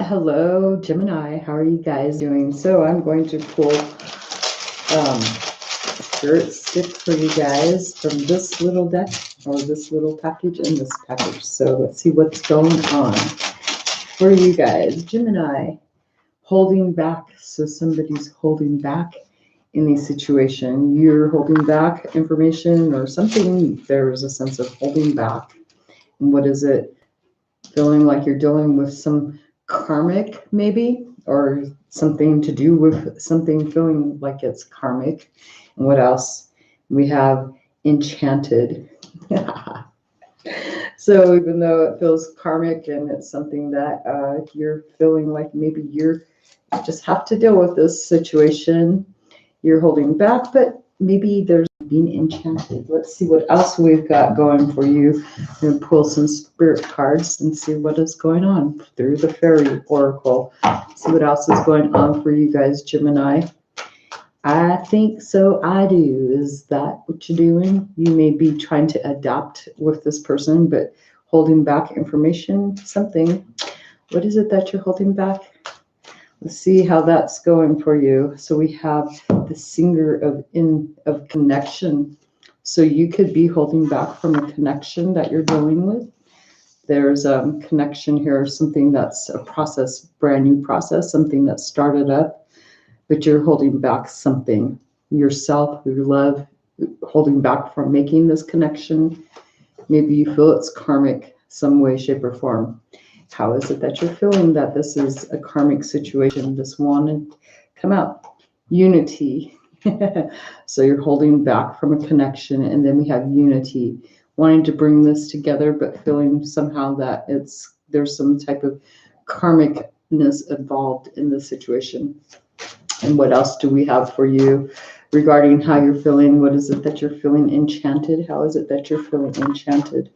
Hello, Gemini. How are you guys doing? So I'm going to pull spirit stick for you guys from this little deck or this little package and this package. So let's see what's going on for you guys. Gemini, holding back. So somebody's holding back in a situation. You're holding back information or something. There's a sense of holding back. And what is it? Feeling like you're dealing with some karmic, maybe, or something to do with something feeling like it's karmic. And what else? We have enchanted. So even though it feels karmic and it's something that you're feeling like maybe you just have to deal with this situation, you're holding back, but maybe there's being enchanted. Let's see what else we've got going for you. I'm going to pull some spirit cards and see what is going on through the fairy oracle. See what else is going on for you guys, Gemini. I think so. I do. Is that what you're doing? You may be trying to adapt with this person, but holding back information, something. What is it that you're holding back? Let's see how that's going for you. So we have the singer of connection. So you could be holding back from a connection that you're dealing with. There's a connection here, something that's a process, brand new process, something that started up, but you're holding back something, yourself, your love, holding back from making this connection. Maybe you feel it's karmic, some way, shape, or form. How is it that you're feeling that this is a karmic situation? This wanted to come out. Unity. So you're holding back from a connection, and then we have unity, wanting to bring this together, but feeling somehow that there's some type of karmicness involved in the situation. And what else do we have for you regarding how you're feeling? What is it that you're feeling enchanted? How is it that you're feeling enchanted?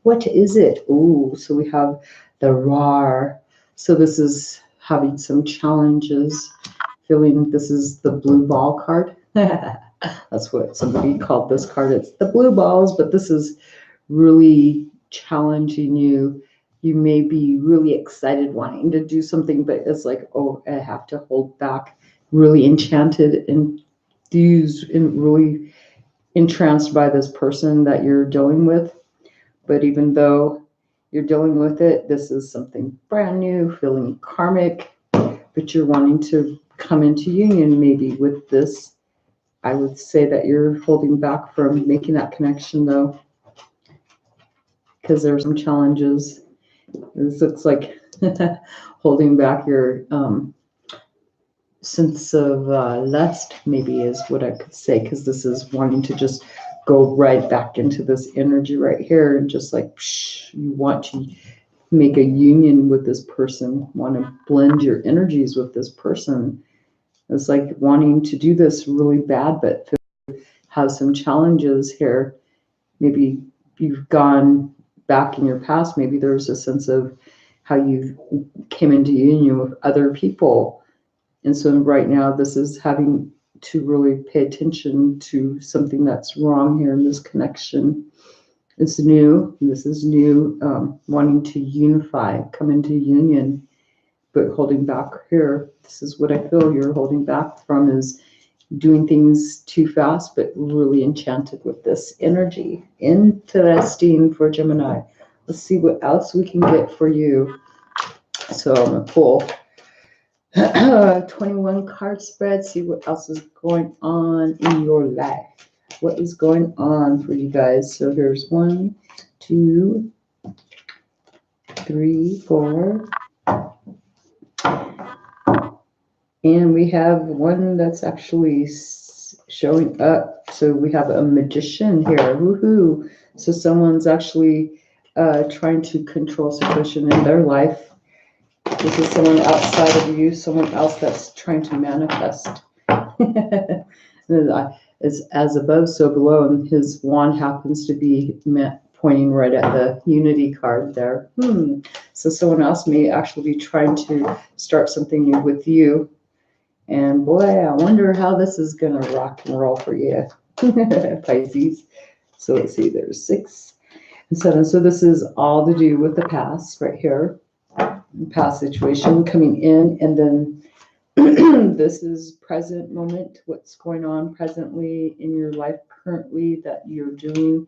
What is it? Ooh, so we have the RAR. So this is having some challenges, feeling this is the blue ball card. That's what somebody called this card. It's the blue balls, but this is really challenging you. You may be really excited wanting to do something, but it's like, oh, I have to hold back. Really enchanted, enthused, and really entranced by this person that you're dealing with. But even though you're dealing with it, this is something brand new, feeling karmic, but you're wanting to come into union maybe with this. I would say that you're holding back from making that connection though, because there's some challenges. This looks like holding back your sense of lust, maybe, is what I could say, because this is wanting to just go right back into this energy right here and just like you want to make a union with this person, want to blend your energies with this person. It's like wanting to do this really bad, but have some challenges here. Maybe you've gone back in your past. Maybe there's a sense of how you came into union with other people. And so right now, this is having to really pay attention to something that's wrong here in this connection. It's new. This is new, wanting to unify, come into union, but holding back here. This is what I feel you're holding back from, is doing things too fast, but really enchanted with this energy. Interesting for Gemini. Let's see what else we can get for you. So I'm going to pull 21 card spread, see what else is going on in your life. What is going on for you guys? So here's 1, 2, 3, 4. And we have one that's actually showing up. So we have a magician here. Woohoo. So someone's actually trying to control situation in their life. This is someone outside of you, someone else that's trying to manifest. It's as above, so below, and his wand happens to be pointing right at the unity card there. So someone else may actually be trying to start something new with you. And boy, I wonder how this is going to rock and roll for you, Pisces. So let's see, there's 6 and 7. So this is all to do with the past right here. past situation coming in, and then this is present moment, what's going on presently in your life currently that you're doing,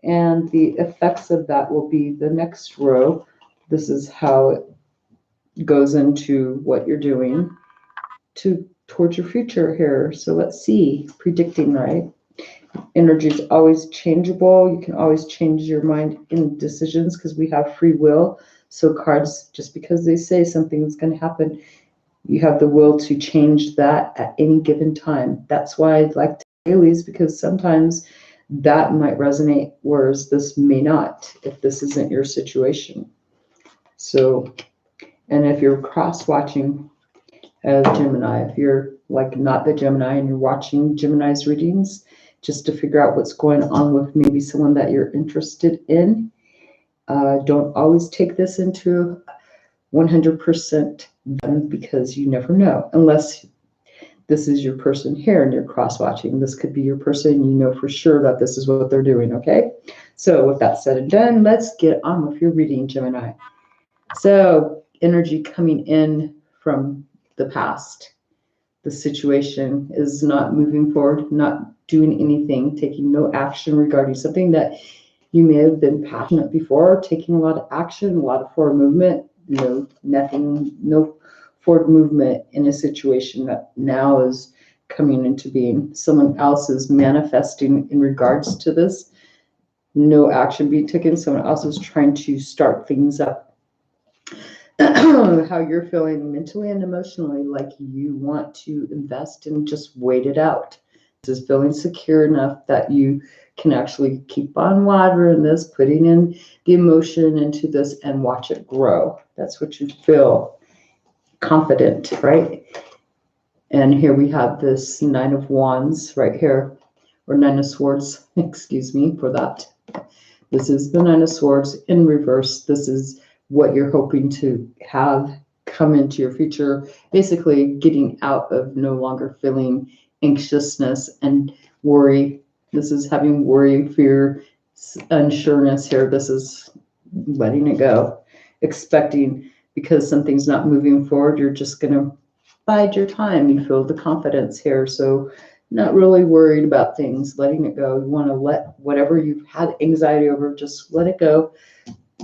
and the effects of that will be the next row. This is how it goes into what you're doing towards your future here. So let's see, predicting, right? Energy is always changeable. You can always change your mind in decisions because we have free will. So cards, just because they say something is going to happen, you have the will to change that at any given time. That's why I like dailies, because sometimes that might resonate, whereas this may not, if this isn't your situation. So, and if you're cross-watching Gemini, if you're like not the Gemini and you're watching Gemini's readings, just to figure out what's going on with maybe someone that you're interested in. Don't always take this into 100% them, because you never know, unless this is your person here and you're cross-watching. This could be your person, you know for sure that this is what they're doing, okay? So with that said and done, let's get on with your reading, Gemini. So energy coming in from the past. The situation is not moving forward, not doing anything, taking no action regarding something that you may have been passionate before, taking a lot of action, a lot of forward movement. No, nothing, no forward movement in a situation that now is coming into being. Someone else is manifesting in regards to this. No action being taken. Someone else is trying to start things up. How you're feeling mentally and emotionally, like you want to invest and just wait it out. This is feeling secure enough that you can actually keep on watering this, putting in the emotion into this and watch it grow. That's what you feel, confident, right? And here we have this Nine of Wands right here, or Nine of Swords, excuse me for that. This is the Nine of Swords in reverse. This is what you're hoping to have come into your future, basically getting out of no longer feeling anxiousness and worry. This is having worry, fear, unsureness here. This is letting it go, expecting, because something's not moving forward, you're just going to bide your time. You feel the confidence here. So not really worried about things, letting it go. You want to let whatever you've had anxiety over, just let it go.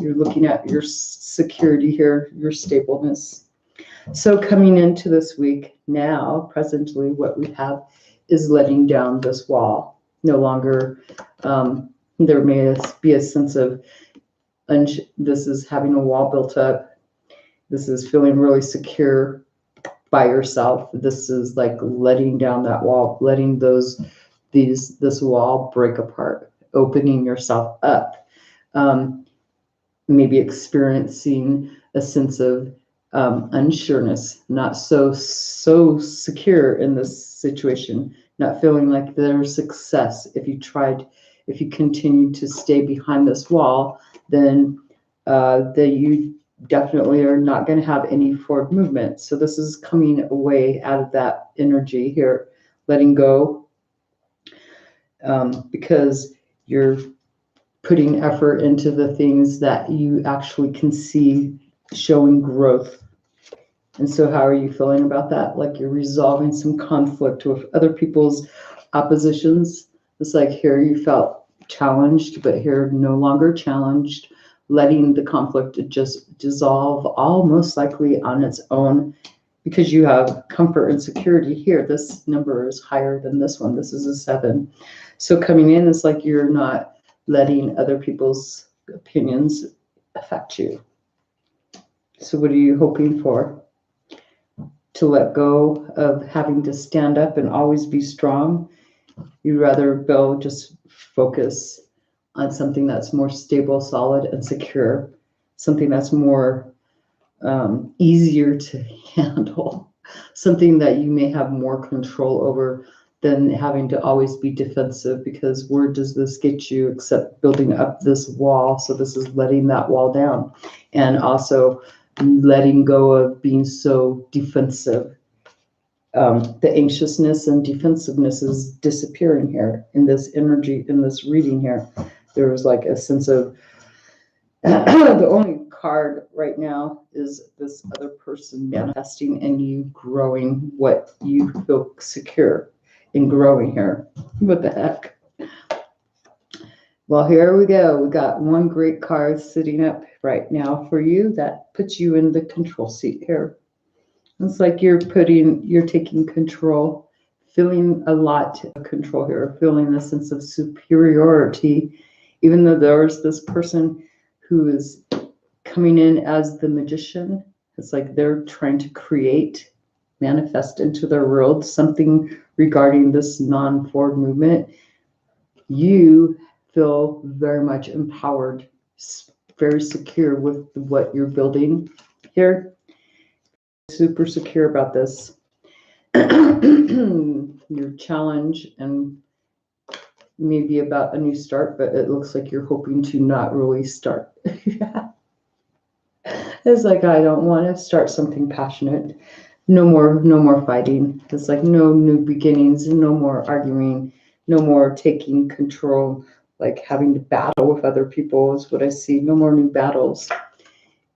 You're looking at your security here, your stableness. So coming into this week now, presently, what we have is letting down this wall. No longer, there may be a sense of, this is having a wall built up. This is feeling really secure by yourself. This is like letting down that wall, letting this wall break apart, opening yourself up. Maybe experiencing a sense of unsureness, not so secure in this situation, not feeling like there's success. If you continue to stay behind this wall, then you definitely are not going to have any forward movement. So this is coming away out of that energy here, letting go, because you're putting effort into the things that you actually can see showing growth. And so how are you feeling about that? Like you're resolving some conflict with other people's oppositions. It's like here you felt challenged, but here no longer challenged, letting the conflict just dissolve almost likely on its own, because you have comfort and security here. This number is higher than this one. This is a 7. So coming in, it's like you're not letting other people's opinions affect you. So what are you hoping for? To let go of having to stand up and always be strong? You'd rather go just focus on something that's more stable, solid, and secure, something that's more easier to handle, something that you may have more control over than having to always be defensive, because where does this get you except building up this wall? So this is letting that wall down, and also letting go of being so defensive. The anxiousness and defensiveness is disappearing here in this energy, in this reading here. There was like a sense of the only card right now is this other person manifesting and you growing what you feel secure in growing here. What the heck? Well, here we go. We got one great card sitting up right now for you that puts you in the control seat here. It's like you're taking control, feeling a lot of control here, feeling a sense of superiority, even though there's this person who is coming in as the magician. It's like they're trying to create, manifest into their world something regarding this non-forward movement. You feel very much empowered, very secure with what you're building here. Super secure about this. Your challenge and maybe about a new start, but it looks like you're hoping to not really start. It's like, I don't want to start something passionate. No more fighting. It's like no new beginnings, no more arguing, no more taking control, like having to battle with other people is what I see. No more new battles.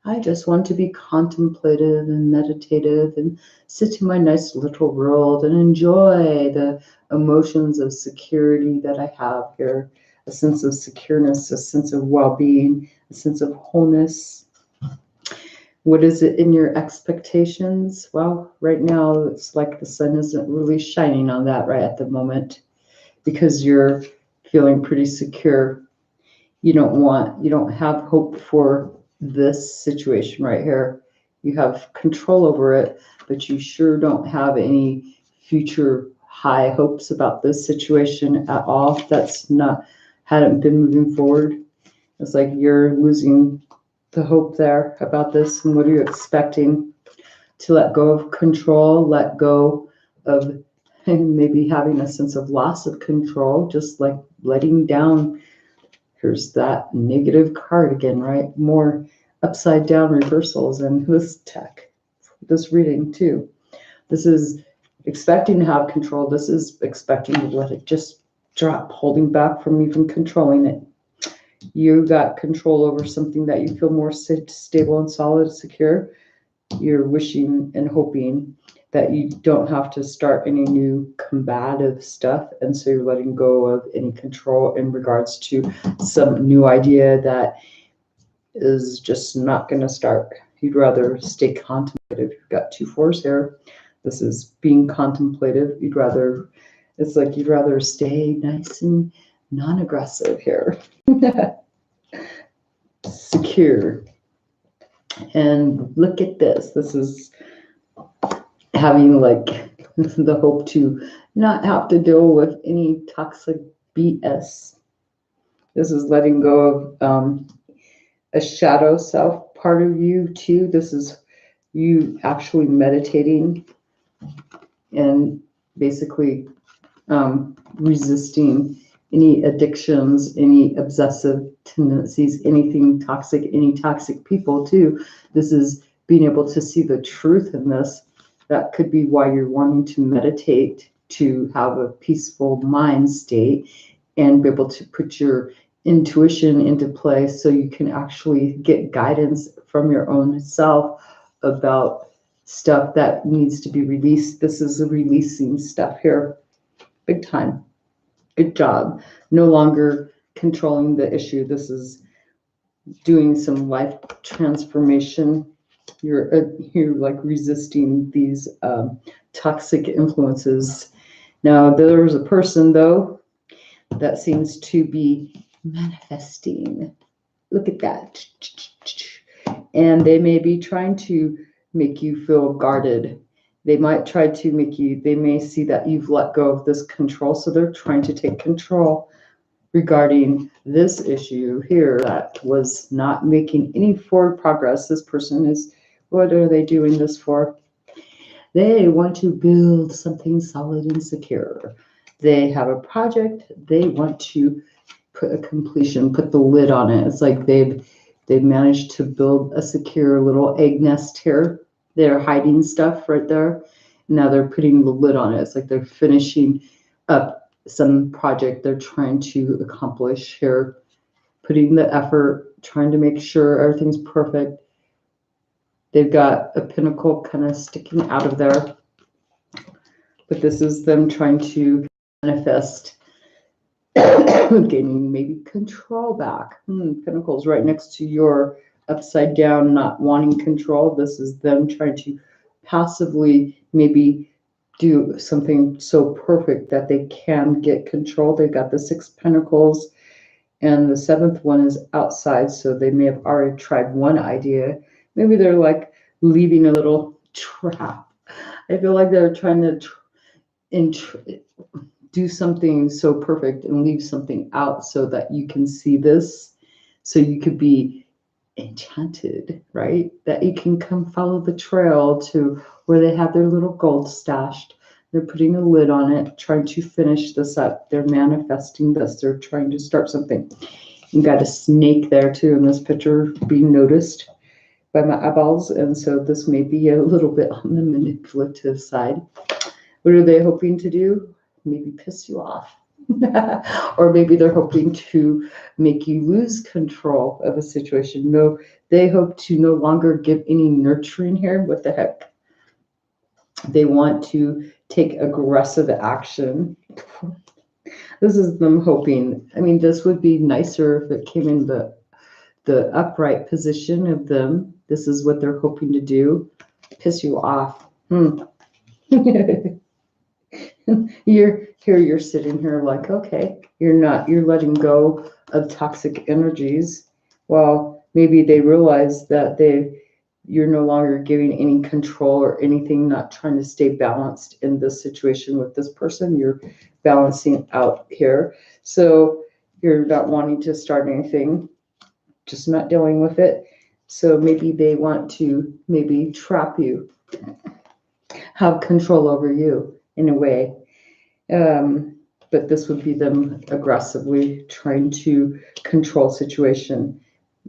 I just want to be contemplative and meditative and sit in my nice little world and enjoy the emotions of security that I have here. A sense of secureness, a sense of well-being, a sense of wholeness. What is it in your expectations? Well, right now it's like the sun isn't really shining on that right at the moment because you're feeling pretty secure. You don't have hope for this situation right here. You have control over it, but you sure don't have any future high hopes about this situation at all. Hadn't been moving forward. It's like you're losing the hope there about this. And what are you expecting? To let go of control, let go of maybe having a sense of loss of control, just like letting down. Here's that negative card again, right? More upside down reversals in this this reading too. This is expecting to have control. This is expecting to let it just drop, holding back from even controlling it. You got control over something that you feel more stable and solid, secure. You're wishing and hoping that you don't have to start any new combative stuff. And so you're letting go of any control in regards to some new idea that is just not going to start. You'd rather stay contemplative. You've got 2 4s here. This is being contemplative. It's like you'd rather stay nice and non-aggressive here. Secure. And look at this. This is having like the hope to not have to deal with any toxic BS. This is letting go of a shadow self part of you too. This is you actually meditating and basically resisting any addictions, any obsessive tendencies, anything toxic, any toxic people too. This is being able to see the truth in this. That could be why you're wanting to meditate, to have a peaceful mind state and be able to put your intuition into play so you can actually get guidance from your own self about stuff that needs to be released. This is a releasing stuff here, big time. Good job. No longer controlling the issue. This is doing some life transformation. You're like resisting these toxic influences. Now, there's a person though that seems to be manifesting. Look at that. And they may be trying to make you feel guarded. They might try to they may see that you've let go of this control, so they're trying to take control regarding this issue here that was not making any forward progress. This person is, what are they doing this for? They want to build something solid and secure. They have a project. They want to put the lid on it. It's like they've managed to build a secure little egg nest here. They're hiding stuff right there. Now they're putting the lid on it. It's like they're finishing up some project they're trying to accomplish here. putting the effort, trying to make sure everything's perfect. They've got a pentacle kind of sticking out of there. But this is them trying to manifest gaining maybe control back. Pentacles right next to your upside down, not wanting control. This is them trying to passively maybe do something so perfect that they can get control. They've got the 6 pentacles, and the 7th one is outside, so they may have already tried one idea. Maybe they're like leaving a little trap. I feel like they're trying to do something so perfect and leave something out so that you can see this, so you could be enchanted, right? That you can come follow the trail to where they have their little gold stashed. They're putting a lid on it, trying to finish this up. They're manifesting this. They're trying to start something. You got a snake there too in this picture being noticed by my eyeballs, and so this may be a little bit on the manipulative side. What are they hoping to do? Maybe piss you off. Or maybe they're hoping to make you lose control of a situation. No, they hope to no longer give any nurturing here. What the heck? They want to take aggressive action. This is them hoping. I mean, this would be nicer if it came in the upright position of them. This is what they're hoping to do. Piss you off. You're sitting here like, okay, you're letting go of toxic energies. Well, maybe they realize that you're no longer giving any control or anything, not trying to stay balanced in this situation with this person. You're balancing out here. So you're not wanting to start anything, just not dealing with it. So maybe they want to maybe trap you, have control over you in a way. But this would be them aggressively trying to control situation.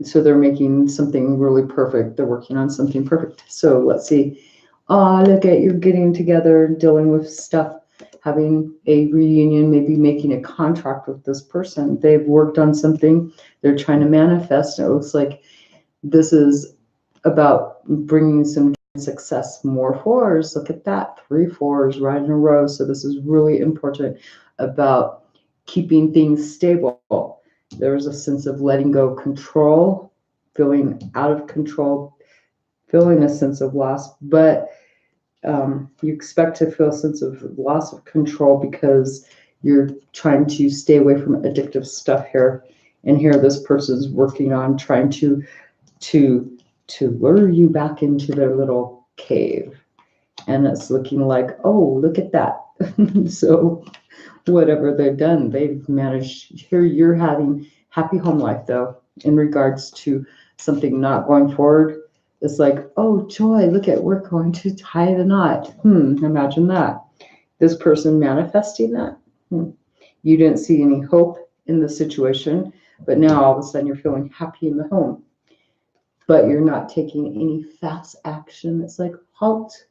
So they're making something really perfect. They're working on something perfect. So let's see. Look at you're getting together, dealing with stuff, having a reunion, maybe making a contract with this person. They've worked on something. They're trying to manifest. It looks like this is about bringing some success. More 4s. Look at that. 3 4s right in a row. So this is really important about keeping things stable. There's a sense of letting go control, feeling out of control, feeling a sense of loss, but you expect to feel a sense of loss of control because you're trying to stay away from addictive stuff here. And here this person's working on trying to lure you back into their little cave. And it's looking like, oh, look at that. So whatever they've done, they've managed. Here you're having happy home life, though, in regards to something not going forward. It's like, oh, joy, look at, we're going to tie the knot. Imagine that. This person manifesting that. You didn't see any hope in the situation, but now all of a sudden you're feeling happy in the home. But you're not taking any fast action. It's like, halt.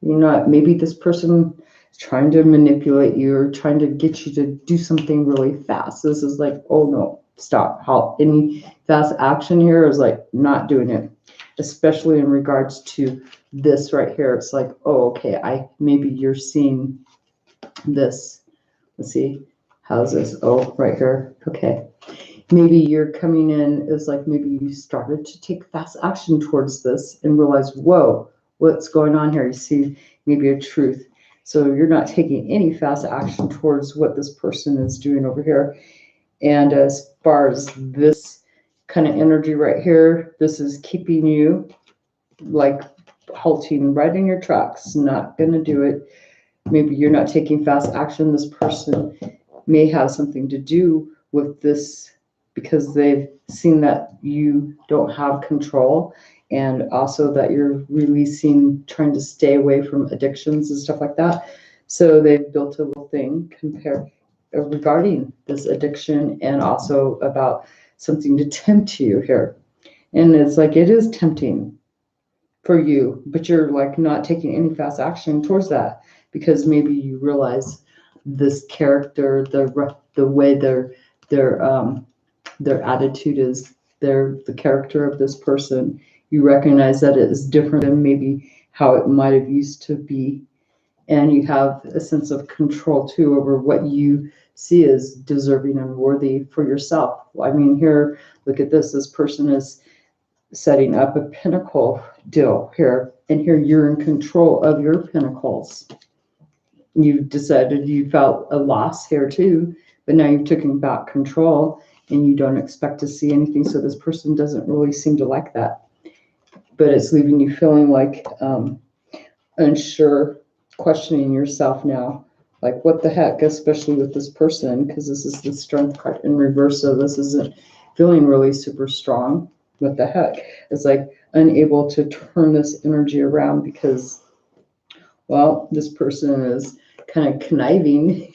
You're not, maybe this person is trying to manipulate you or trying to get you to do something really fast. This is like, oh no, stop, halt. Any fast action here is like not doing it, especially in regards to this right here. It's like, oh, okay, maybe you're seeing this. Let's see, how's this? Oh, right here. Okay. Maybe you're coming in is like, maybe you started to take fast action towards this and realize, whoa, what's going on here? You see maybe a truth. So you're not taking any fast action towards what this person is doing over here. And as far as this kind of energy right here, this is keeping you like halting right in your tracks, not going to do it. Maybe you're not taking fast action. This person may have something to do with this because they've seen that you don't have control, and also that you're releasing, trying to stay away from addictions and stuff like that. So they've built a little thing regarding this addiction, and also about something to tempt you here. And it's like, it is tempting for you, but you're like not taking any fast action towards that because maybe you realize this character, the way they're their attitude is, the character of this person. You recognize that it is different than maybe how it might have used to be. And you have a sense of control too over what you see as deserving and worthy for yourself. I mean, here, look at this. This person is setting up a pinnacle deal here, and here you're in control of your pinnacles. You decided you felt a loss here too, but now you've taken back control and you don't expect to see anything. So this person doesn't really seem to like that, but it's leaving you feeling like unsure, questioning yourself now. Like, what the heck, especially with this person, because this is the strength card in reverse. So this isn't feeling really super strong. What the heck? It's like unable to turn this energy around because, well, this person is kind of conniving,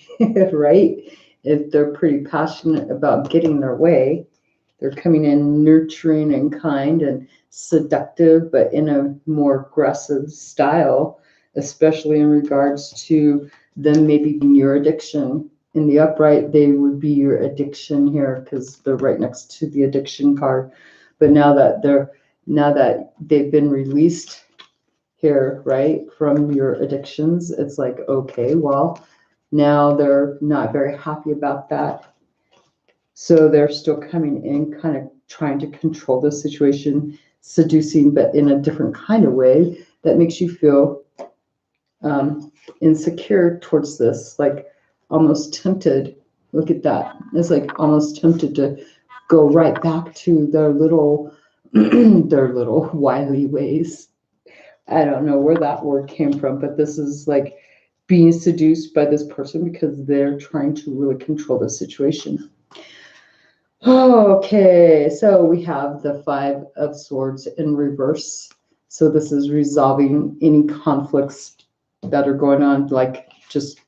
right? If they're pretty passionate about getting their way, they're coming in nurturing and kind and seductive, but in a more aggressive style, especially in regards to them maybe being your addiction. In the upright, they would be your addiction here because they're right next to the addiction card. But now that they've been released here, right, from your addictions, it's like, okay, well, now they're not very happy about that. So they're still coming in, kind of trying to control the situation, seducing, but in a different kind of way that makes you feel insecure towards this, like almost tempted. Look at that. It's like almost tempted to go right back to their little, their little wily ways. I don't know where that word came from, but this is like being seduced by this person because they're trying to really control the situation. Okay, so we have the Five of Swords in reverse. So this is resolving any conflicts that are going on, like just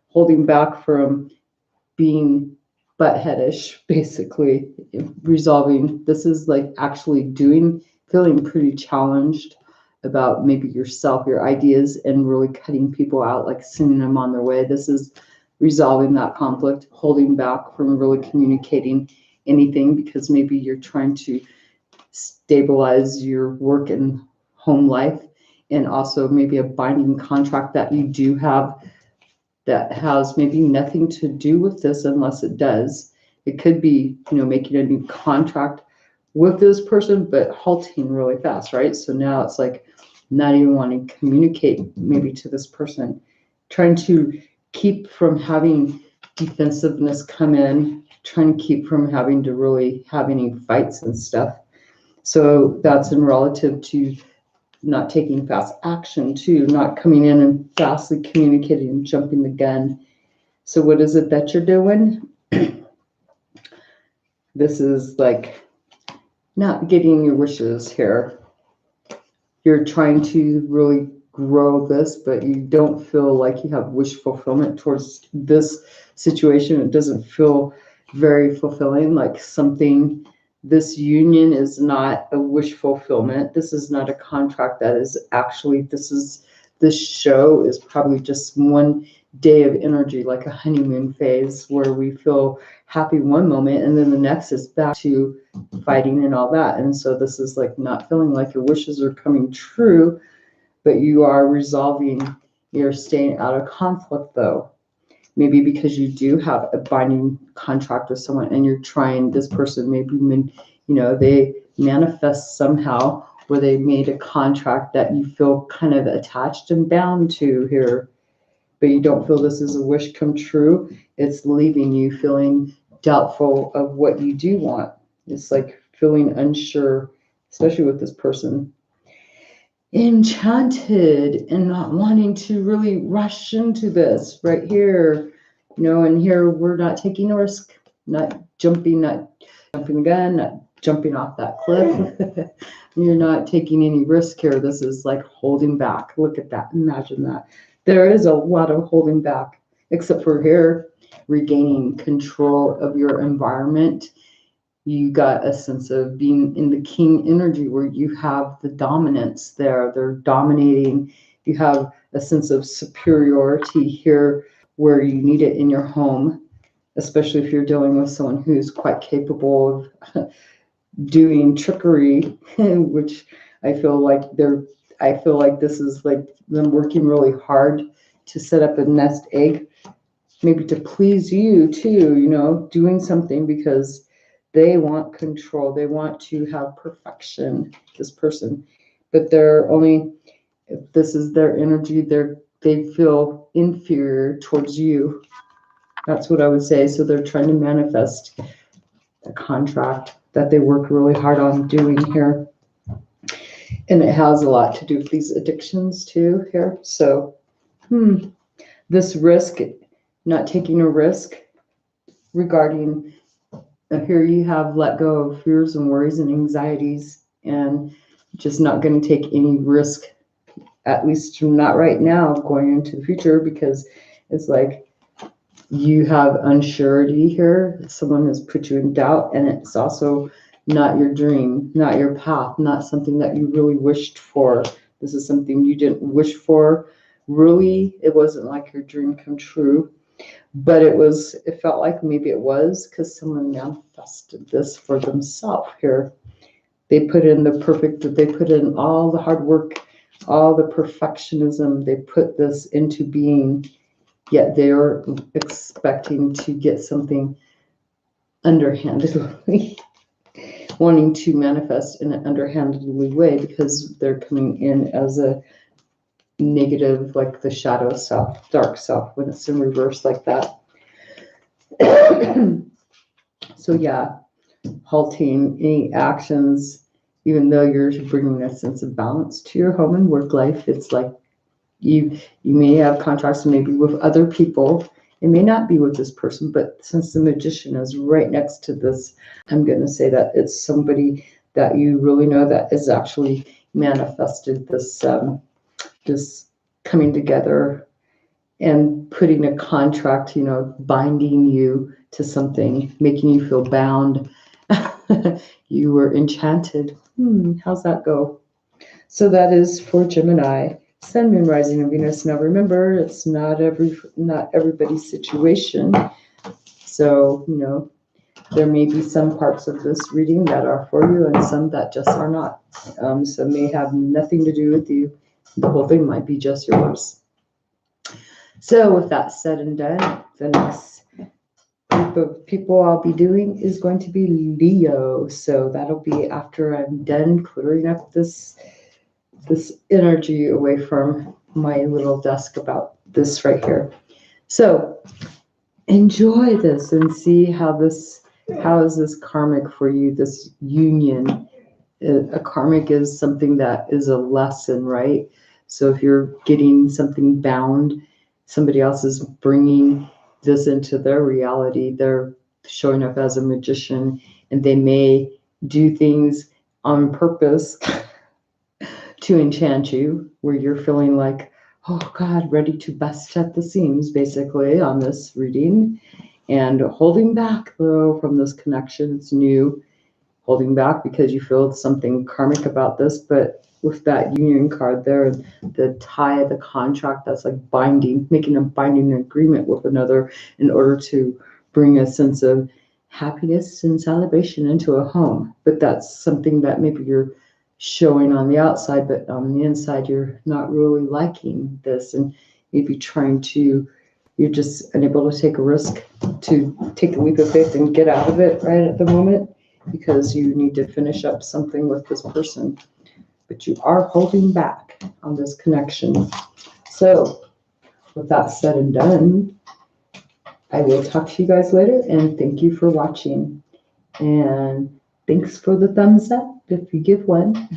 holding back from being buttheadish, basically. Resolving. This is like actually feeling pretty challenged about maybe yourself, your ideas, and really cutting people out, like sending them on their way. This is resolving that conflict, holding back from really communicating anything because maybe you're trying to stabilize your work and home life, and also maybe a binding contract that you do have that has maybe nothing to do with this unless it does. It could be, making a new contract with this person, but halting really fast, right? So now it's like not even wanting to communicate maybe to this person, trying to keep from having defensiveness come in, trying to keep from having to really have any fights and stuff. So that's in relative to not taking fast action too, not coming in and fastly communicating and jumping the gun. So what is it that you're doing? This is like not getting your wishes here. You're trying to really grow this, but you don't feel like you have wish fulfillment towards this situation. It doesn't feel very fulfilling, like something. This union is not a wish fulfillment. This is not a contract that is actually, this show is probably just one day of energy, like a honeymoon phase where we feel happy one moment and then the next is back to fighting and all that. And so this is like not feeling like your wishes are coming true, but you are resolving, you're staying out of conflict though. Maybe because you do have a binding contract with someone and you're trying, this person maybe, they manifest somehow where they made a contract that you feel kind of attached and bound to here, but you don't feel this is a wish come true. It's leaving you feeling doubtful of what you do want. It's like feeling unsure, especially with this person. Enchanted and not wanting to really rush into this right here, and here we're not taking a risk, not jumping the gun, not jumping off that cliff. You're not taking any risk here. This is like holding back. Look at that. Imagine that. There is a lot of holding back, except for here, regaining control of your environment. You got a sense of being in the king energy where you have the dominance there. They're dominating. You have a sense of superiority here where you need it in your home. especially if you're dealing with someone who's quite capable of doing trickery, which I feel like this is like them working really hard to set up a nest egg, maybe to please you too, doing something because they want control. They want to have perfection, this person. But they're only, if this is their energy, they feel inferior towards you. That's what I would say. So they're trying to manifest a contract that they work really hard on doing here. And it has a lot to do with these addictions too here. So, this risk, not taking a risk regarding, here you have let go of fears and worries and anxieties and just not going to take any risk, at least not right now, going into the future, because it's like you have unsurety here. Someone has put you in doubt, and it's also not your dream, not your path, not something that you really wished for. This is something you didn't wish for. Really, it wasn't like your dream come true, but it felt like maybe it was, because someone manifested this for themselves here. They put in all the hard work, all the perfectionism, they put this into being, yet they're expecting to get something underhandedly, wanting to manifest in an underhandedly way, because they're coming in as a negative, like the shadow self, dark self, when it's in reverse like that. So yeah, halting any actions, even though you're bringing a sense of balance to your home and work life. It's like you may have contracts maybe with other people. It may not be with this person, but since the Magician is right next to this, I'm going to say that it's somebody that you really know that is actually manifested this this coming together and putting a contract, binding you to something, making you feel bound. You were enchanted. How's that go? So that is for Gemini, Sun, Moon, Rising, and Venus. Now remember, it's not everybody's situation. So, there may be some parts of this reading that are for you and some that just are not. Some may have nothing to do with you. The whole thing might be just yours. So with that said and done, the next group of people I'll be doing is going to be Leo. So that'll be after I'm done clearing up this energy away from my little desk about this right here. So enjoy this and see how is this karmic for you, this union. A karmic is something that is a lesson, right? So if you're getting something bound, somebody else is bringing this into their reality. They're showing up as a magician, and they may do things on purpose to enchant you, where you're feeling like, oh God, ready to bust at the seams, basically, on this reading, and holding back, though, from this connection. It's new, holding back because you feel something karmic about this, but with that union card there, the tie, the contract, that's like binding, making a binding agreement with another in order to bring a sense of happiness and celebration into a home. But that's something that maybe you're showing on the outside, but on the inside, you're not really liking this, and maybe you're just unable to take a risk, to take a leap of faith and get out of it right at the moment, because you need to finish up something with this person, but you are holding back on this connection. So with that said and done, I will talk to you guys later, and thank you for watching, and thanks for the thumbs up if you give one.